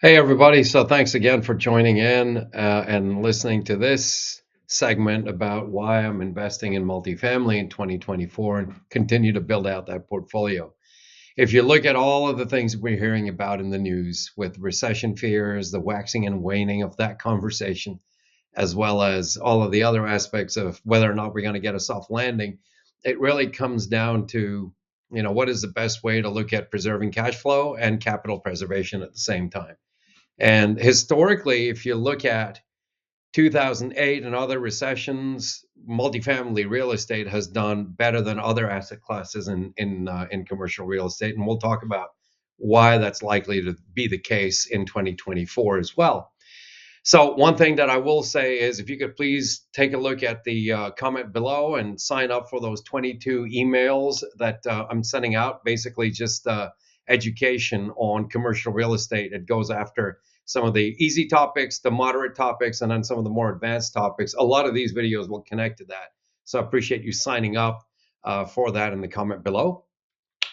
Hey, everybody. So thanks again for joining in and listening to this segment about why I'm investing in multifamily in 2024 and continue to build out that portfolio. If you look at all of the things we're hearing about in the news with recession fears, the waxing and waning of that conversation, as well as all of the other aspects of whether or not we're going to get a soft landing, it really comes down to, what is the best way to look at preserving cash flow and capital preservation at the same time. And historically, if you look at 2008 and other recessions, multifamily real estate has done better than other asset classes in commercial real estate, and we'll talk about why that's likely to be the case in 2024 as well. So one thing that I will say is, if you could please take a look at the comment below and sign up for those 22 emails that I'm sending out, basically just education on commercial real estate. It goes after some of the easy topics, the moderate topics, and then some of the more advanced topics. A lot of these videos will connect to that. So I appreciate you signing up for that in the comment below.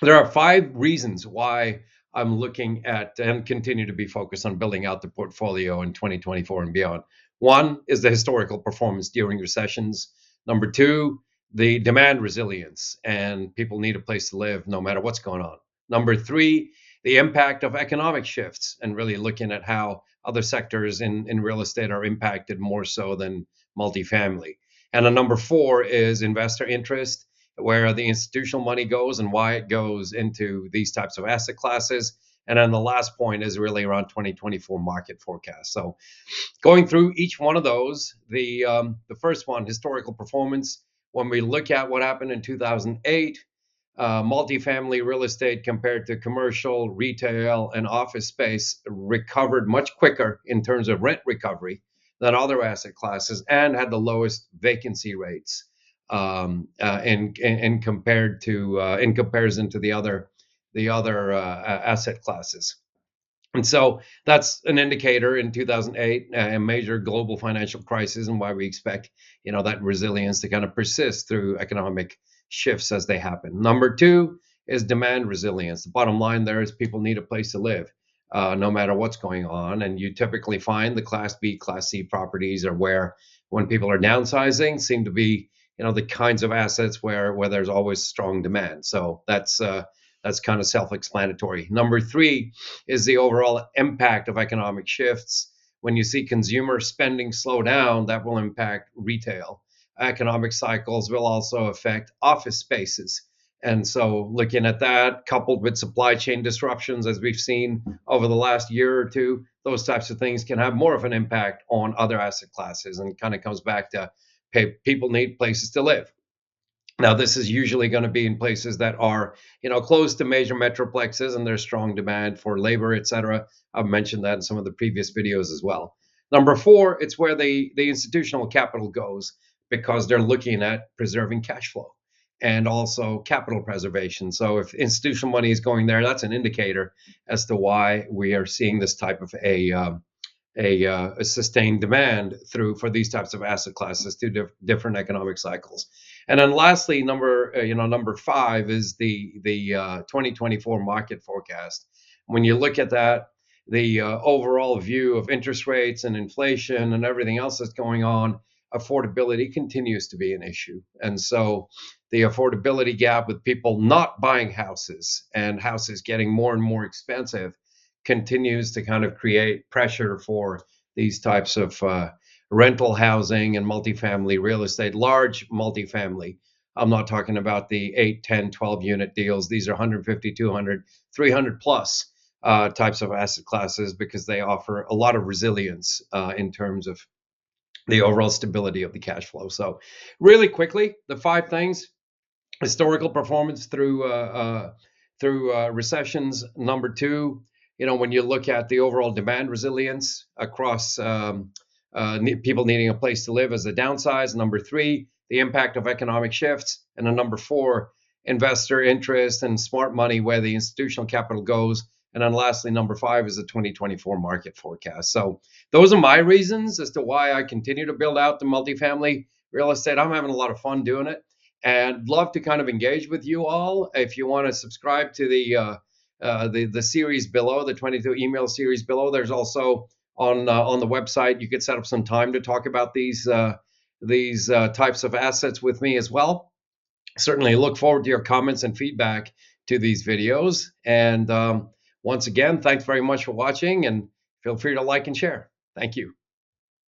There are 5 reasons why I'm looking at and continue to be focused on building out the portfolio in 2024 and beyond. One is the historical performance during recessions. Number two, the demand resilience, and people need a place to live no matter what's going on. Number three, the impact of economic shifts, and really looking at how other sectors in real estate are impacted more so than multifamily. And then number four is investor interest, where the institutional money goes and why it goes into these types of asset classes. And then the last point is really around 2024 market forecast. So going through each one of those, the first one, historical performance. When we look at what happened in 2008, multifamily real estate compared to commercial, retail, and office space recovered much quicker in terms of rent recovery than other asset classes and had the lowest vacancy rates in compared to in comparison to the other asset classes. And so that's an indicator in 2008, a major global financial crisis, and why we expect that resilience to kind of persist through economic shifts as they happen. Number two is demand resilience. The bottom line there is people need a place to live, no matter what's going on. And you typically find the Class B, Class C properties are where, when people are downsizing, seem to be the kinds of assets where there's always strong demand. So that's kind of self-explanatory. Number three is the overall impact of economic shifts. When you see consumer spending slow down, that will impact retail. Economic cycles will also affect office spaces. And so looking at that, coupled with supply chain disruptions, as we've seen over the last year or two, those types of things can have more of an impact on other asset classes, and kind of comes back to people need places to live. Now, this is usually going to be in places that are, close to major metroplexes, and there's strong demand for labor, et cetera. I've mentioned that in some of the previous videos as well. Number four, it's where the institutional capital goes, because they're looking at preserving cash flow and also capital preservation. So if institutional money is going there, that's an indicator as to why we are seeing this type of a sustained demand through for these types of asset classes to different economic cycles. And then lastly, number five is the 2024 market forecast. When you look at that, the overall view of interest rates and inflation and everything else that's going on, affordability continues to be an issue. And so the affordability gap, with people not buying houses and houses getting more and more expensive, continues to kind of create pressure for these types of rental housing and multifamily real estate, large multifamily. I'm not talking about the 8, 10, 12 unit deals. These are 150, 200, 300 plus types of asset classes, because they offer a lot of resilience in terms of the overall stability of the cash flow. So really quickly, the 5 things: historical performance through recessions. Number two, when you look at the overall demand resilience across people needing a place to live as a downsize. Number three, the impact of economic shifts. And then number four, investor interest and smart money, where the institutional capital goes. And then lastly, number five is the 2024 market forecast. So those are my reasons as to why I continue to build out the multifamily real estate. I'm having a lot of fun doing it, and love to kind of engage with you all. If you want to subscribe to the series below, the 22 email series below. There's also on the website, you could set up some time to talk about these types of assets with me as well. Certainly look forward to your comments and feedback to these videos. And once again, thanks very much for watching, and feel free to like and share. Thank you.